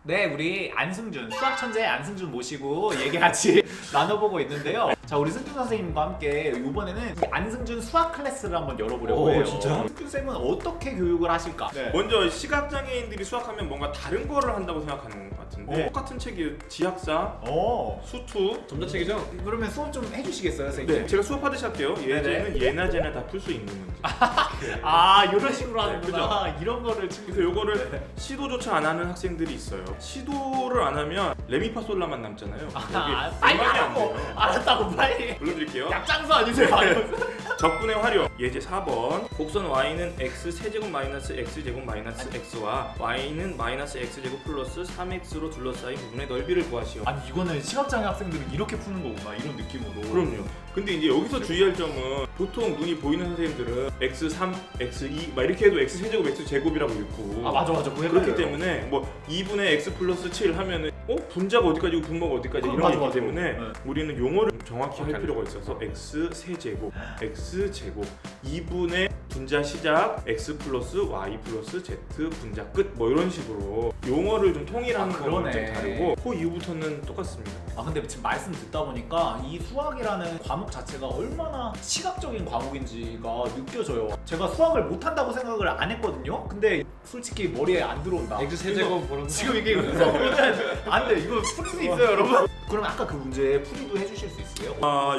네, 우리 안승준, 수학 천재 안승준 모시고 얘기 같이 나눠보고 있는데요. 자, 우리 승준 선생님과 함께 이번에는 이 안승준 수학 클래스를 한번 열어보려고 해요. 진짜? 승준 쌤은 어떻게 교육을 하실까? 네. 먼저 시각장애인들이 수학하면 뭔가 다른 거를 한다고 생각하는 것 같은데 똑같은 책이 지학사, 수투, 전자책이죠? 그러면 수업 좀 해주시겠어요, 선생님? 네, 제가 수업하듯이 할게요. 예제는 예나 제나 다 풀 수 있는 문제. 아, 이런 식으로 네, 하는구나. 이런 거를 그래서 요거를 시도조차 안 하는 학생들이 있어요. 시도를 안 하면 레미파솔라만 남잖아요. 빨리 음악이 안 하라고! 돼요. 알았다고 빨리! 불러드릴게요. 약장수 아니세요? 적분의 활용. 예제 4번. 곡선 y는 x 세제곱 마이너스 x제곱 마이너스 x와 y는 마이너스 x제곱 플러스 3x로 둘러싸인 부분의 넓이를 구하시오. 아니, 이거는 시각장애 학생들은 이렇게 푸는 거구나, 이런 느낌으로. 그럼요. 근데 이제 여기서 주의할 점은 보통 눈이 보이는 선생님들은 x3, x2 막 이렇게 해도 x 세제곱 x 제곱이라고 읽고 아, 맞아. 그렇기 때문에 뭐 2분의 x 플러스 7 하면은 분자가 어디까지고 분모가 어디까지 이런 게 있기 때문에 우리는 용어를 정확히 할 필요가 있어서 x 세제곱, x 제곱, 2분의 분자 시작 x 플러스 y 플러스 z 분자 끝 뭐 이런 식으로 용어를 좀 통일하는 거는 좀 다르고 그 이후부터는 똑같습니다. 아, 근데 지금 말씀 듣다 보니까 이 수학이라는 과목 자체가 얼마나 시각적인 과목인지가 느껴져요. 제가 수학을 못한다고 생각을 안 했거든요. 근데 솔직히 머리에 안 들어온다. X 세제곱 보는 거. 지금 이게 무서우면 안 돼. 이거 풀 수 있어요, 여러분. 그럼 아까 그 문제 풀이도 해주실 수 있어요?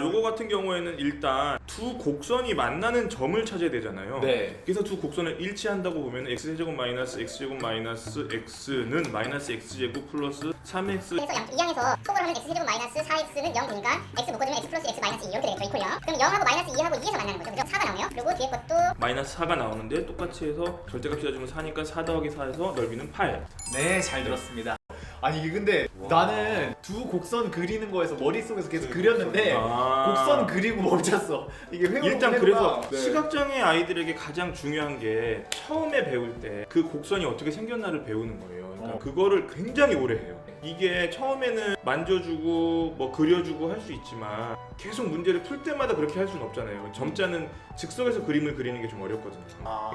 요거 같은 경우에는 일단 두 곡선이 만나는 점을 찾아야 되잖아요. 네. 그래서 두 곡선을 일치한다고 보면 x제곱 마이너스 x제곱 마이너스 x는 마이너스 x제곱 플러스 3x. 그래서 이 항에서 속을 하면 x제곱 마이너스 4x는 0 되니까 x 묶어주면 x 플러스 x 마이너스 2 이렇게 되겠죠, 이퀄요. 그럼 0하고 마이너스 2하고 2에서 만나는 거죠. 그죠? 4가 나오네요. 그리고 뒤에 것도 마이너스 4가 나오는데 똑같이 해서 절대값 씌워주면 4니까 4 더하기 4에서 넓이는 8. 네, 잘 들었습니다. 아니, 이게 근데 나는 두 곡선 그리는 거에서 머릿속에서 계속 그렸는데 곡선 그리고 멈췄어. 이게 회오로 일단 그래서 네. 시각장애 아이들에게 가장 중요한 게 처음에 배울 때 그 곡선이 어떻게 생겼나를 배우는 거예요. 그러니까 그거를 굉장히 오래 해요. 이게 처음에는 만져주고 뭐 그려주고 할 수 있지만 계속 문제를 풀 때마다 그렇게 할 수는 없잖아요. 점자는 즉석에서 그림을 그리는 게 좀 어렵거든요.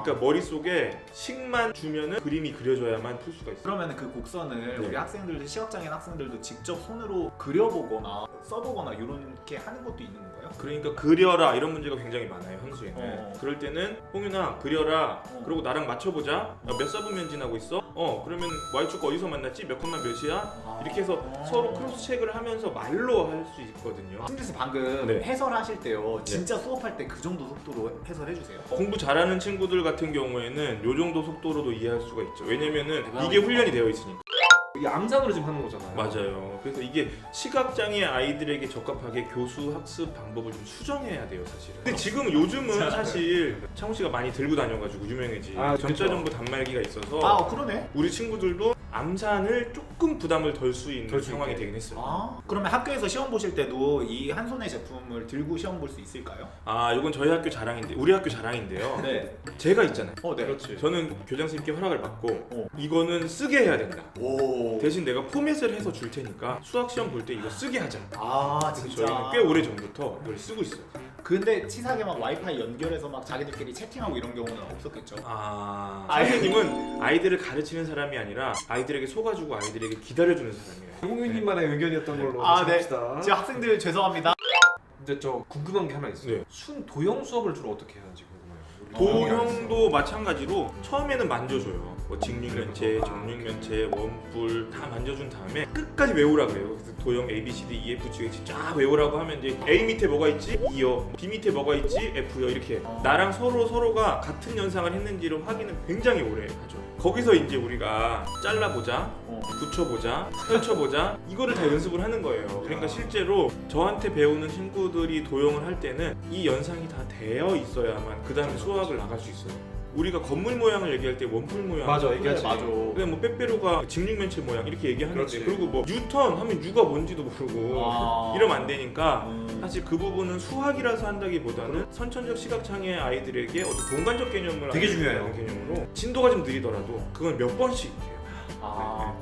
그러니까 머릿속에 식만 주면은 그림이 그려져야만 풀 수가 있어요. 그러면 그 곡선을 네. 우리 학생들도 시각장애인 학생들도 직접 손으로 그려보거나 써보거나 이렇게 하는 것도 있는 건가요? 그러니까 그려라 이런 문제가 굉장히 많아요, 함수에는. 그럴 때는 홍윤아 그려라. 그리고 나랑 맞춰보자. 몇 사분면 지나고 있어? 그러면 y축 어디서 만났지? 몇 컴마 몇이야? 이렇게 해서 서로 크로스 체크를 하면서 말로 할 수 있거든요. 승준씨 방금 네. 해설하실 때요, 진짜 수업할 때 그 정도 속도로 해설해주세요. 공부 잘하는 친구들 같은 경우에는 요 정도 속도로도 이해할 수가 있죠. 왜냐면은 이게 훈련이 되어 있으니까. 이게 암산으로 지금 하는 거잖아요. 맞아요. 그래서 이게 시각장애 아이들에게 적합하게 교수 학습 방법을 좀 수정해야 돼요, 사실은. 근데 지금 요즘은 사실 창훈 씨가 많이 들고 다녀가지고 유명해지. 점자정보 단말기가 있어서 아, 그러네. 우리 친구들도 암산을 조금 부담을 덜 수 있는 상황이 되긴 했어요. 그러면 학교에서 시험 보실 때도 이 한 손의 제품을 들고 시험 볼 수 있을까요? 이건 저희 학교 자랑인데, 우리 학교 자랑인데요. 네. 제가 있잖아요. 네. 그렇지. 저는 교장 선생님께 허락을 받고 이거는 쓰게 해야 된다. 오. 대신 내가 포맷을 해서 줄 테니까 수학 시험 볼 때 이거 쓰게 하자. 아, 그래서 진짜. 저희는 꽤 오래 전부터 이걸 쓰고 있어요. 근데 치사하게 막 와이파이 연결해서 막 자기들끼리 채팅하고 이런 경우는 없었겠죠? 선생님은 아이들을 가르치는 사람이 아니라 아이들에게 속아주고 아이들에게 기다려주는 사람이에요. 홍윤님만의 의견이었던 걸로 네. 합시다. 지금 학생들 죄송합니다. 근데 저 궁금한 게 하나 있어요. 네. 순도형 수업을 주로 어떻게 하는지 궁금해요. 도형도 마찬가지로 처음에는 만져줘요. 뭐 직육면체, 정육면체, 원뿔 다 만져준 다음에 끝까지 외우라 그래요. 그래서 도형 A, B, C, D, E, F, G, H 쫙 외우라고 하면 이제 A 밑에 뭐가 있지? E요. B 밑에 뭐가 있지? F요. 이렇게 나랑 서로가 같은 연상을 했는지를 확인은 굉장히 오래 하죠. 거기서 이제 우리가 잘라보자, 붙여보자, 펼쳐보자 이거를 다 연습을 하는 거예요. 그러니까 실제로 저한테 배우는 친구들이 도형을 할 때는 이 연상이 다 되어 있어야만 그 다음에 수학을 나갈 수 있어요. 우리가 건물 모양을 얘기할 때 원뿔 모양 맞아, 얘기하지. 맞아. 그냥 뭐 빼빼로가 직육면체 모양 이렇게 얘기하는데 그렇지. 그리고 뭐 뉴턴 하면 U가 뭔지도 모르고 이러면 안 되니까 사실 그 부분은 수학이라서 한다기보다는 선천적 시각장애 아이들에게 어떤 공간적 개념을 되게 알려주는 개념으로 진도가 좀 느리더라도 그건 몇 번씩 해요.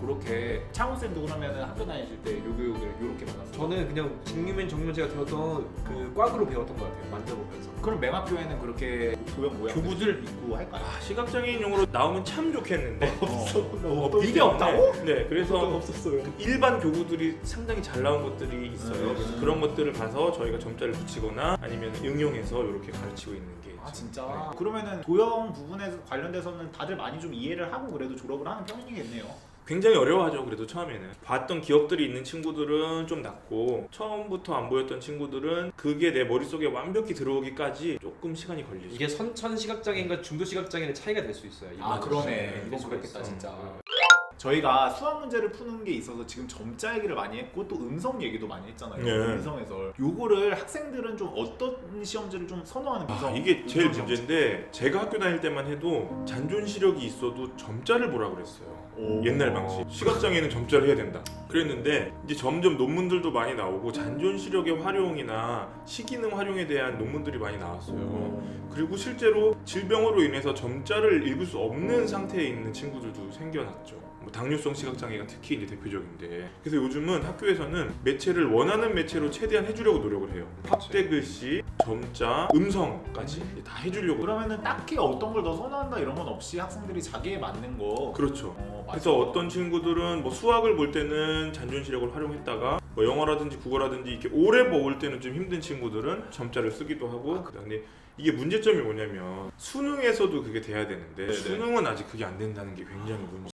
그렇게 창훈쌤도 그러면은 학교 다니실 때 요 교육을 요렇게 받았어요? 저는 그냥 직육면 정면 제가 배웠던 그 꽉으로 배웠던 것 같아요. 만져보면서. 그럼 맹학교에는 그렇게 도형 모양 교구들 입고 할까요? 시각장애인용으로 나오면 참 좋겠는데 이게 없다고? 네, 그래서 없었어요. 일반 교구들이 상당히 잘 나온 것들이 있어요. 그래서 그런 것들을 봐서 저희가 점자를 붙이거나 아니면 응용해서 이렇게 가르치고 있는 게 아 지금, 진짜? 네. 그러면은 도형 부분에 관련돼서는 다들 많이 좀 이해를 하고 그래도 졸업을 하는 편이겠네요. 굉장히 어려워하죠. 그래도 처음에는 봤던 기억들이 있는 친구들은 좀 낫고 처음부터 안 보였던 친구들은 그게 내 머릿속에 완벽히 들어오기까지 조금 시간이 걸리죠. 이게 선천 시각장애인과 중도 시각장애의 차이가 될 수 있어요. 아 그러네. 이건 수가 그렇겠다 있어. 진짜. 저희가 수학 문제를 푸는 게 있어서 지금 점자 얘기를 많이 했고 또 음성 얘기도 많이 했잖아요. 네. 음성 해설. 요거를 학생들은 좀 어떤 시험지를 좀 선호하는 음성? 이게 제일 음성 시험지? 문제인데 제가 학교 다닐 때만 해도 잔존 시력이 있어도 점자를 보라 그랬어요. 오. 옛날 방식. 시각장애는 점자를 해야 된다. 그랬는데 이제 점점 논문들도 많이 나오고 잔존 시력의 활용이나 시기능 활용에 대한 논문들이 많이 나왔어요. 그리고 실제로 질병으로 인해서 점자를 읽을 수 없는 상태에 있는 친구들도 생겨났죠. 뭐 당뇨성 시각장애가 특히 이제 대표적인데, 그래서 요즘은 학교에서는 매체를 원하는 매체로 최대한 해주려고 노력을 해요. 확대 글씨, 점자, 음성까지 다 해주려고. 그러면은 딱히 어떤 걸 더 선호한다 이런 건 없이 학생들이 자기에 맞는 거. 그렇죠. 맞아. 그래서 어떤 친구들은 뭐 수학을 볼 때는 잔존 시력을 활용했다가 뭐 영어라든지 국어라든지 이렇게 오래 볼 때는 좀 힘든 친구들은 점자를 쓰기도 하고. 근데 이게 문제점이 뭐냐면 수능에서도 그게 돼야 되는데 수능은 아직 그게 안 된다는 게 굉장히 문제.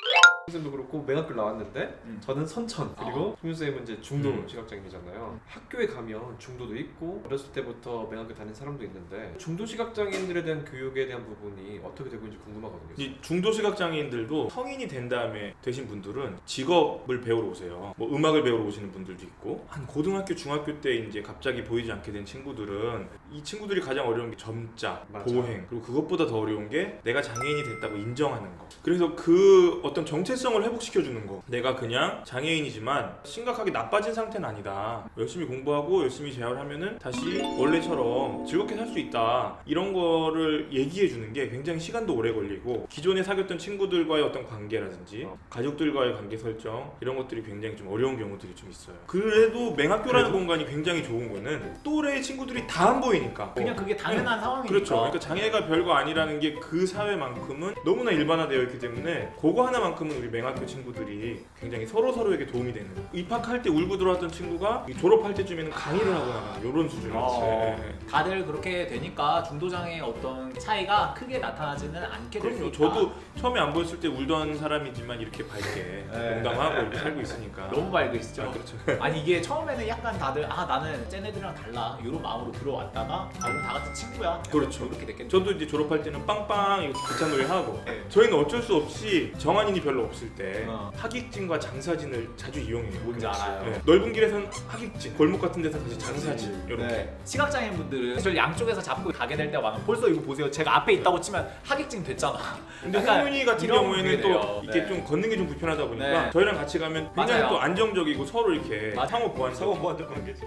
선생님도 그렇고 맹학교 나왔는데 저는 선천 그리고 송윤쌤은 이제 중도 음. 시각장애이잖아요. 학교에 가면 중도도 있고 어렸을 때부터 맹학교 다닌 사람도 있는데 중도 시각장애인들에 대한 교육에 대한 부분이 어떻게 되고 있는지 궁금하거든요. 이 중도 시각장애인들도 성인이 된 다음에 되신 분들은 직업을 배우러 오세요. 뭐 음악을 배우러 오시는 분들도 있고, 한 고등학교 중학교 때 이제 갑자기 보이지 않게 된 친구들은 이 친구들이 가장 어려운 게 점자, 맞아. 보행, 그리고 그것보다 더 어려운 게 내가 장애인이 됐다고 인정하는 거. 그래서 그 어떤 정체성을 회복시켜주는 거. 내가 그냥 장애인이지만 심각하게 나빠진 상태는 아니다. 열심히 공부하고 열심히 재활을 하면은 다시 원래처럼 즐겁게 살 수 있다. 이런 거를 얘기해주는 게 굉장히 시간도 오래 걸리고, 기존에 사귀었던 친구들과의 어떤 관계라든지 가족들과의 관계 설정 이런 것들이 굉장히 좀 어려운 경우들이 좀 있어요. 그래도 맹학교라는 공간이 굉장히 좋은 거는 또래의 친구들이 다 안 보이니까 그냥 그게 당연한 상황이니까. 그렇죠. 그러니까 장애가 별거 아니라는 게 그 사회만큼은 너무나 일반화되어 있기 때문에 그거 하나만큼은 우리 맹학교 친구들이 굉장히 서로에게 도움이 되는, 입학할 때 울고 들어왔던 친구가 졸업할 때쯤에는 강의를 하고 나가는 이런 수준이었어요. 다들 그렇게 되니까 중도장애의 어떤 차이가 크게 나타나지는 않게 될 수 그럼요. 있다. 저도 처음에 안 보였을 때 울던 사람이지만 이렇게 밝게 공감하고 이렇게 살고 있으니까. 너무 밝으시죠? 아, 그렇죠. 아니 이게 처음에는 약간 다들 나는 쟤네들이랑 달라 이런 마음으로 들어왔다가 그럼 다 같이 친구야. 그렇죠. 이렇게 됐겠죠. 저도 이제 졸업할 때는 빵빵 이거 기차놀이 하고, 네. 저희는 어쩔 수 없이 정한인이 별로 없을 때 어. 하객진과 장사진을 자주 이용해요. 뭔지 알아요. 네. 넓은 길에선 하객진, 골목 같은 데서 다시 장사진 이렇게. 네. 시각장애인 분들은 저를 양쪽에서 잡고 가게 될 때가 많아. 벌써 이거 보세요. 제가 앞에 있다고 치면 하객진 됐잖아. 근데 약간 성윤이 같은 이런 경우에는 분위기네요. 또 이렇게 네. 좀 걷는 게 좀 불편하다 보니까 네. 저희랑 같이 가면 굉장히 맞아요. 또 안정적이고 서로 이렇게 맞아요. 상호 보완 관계지.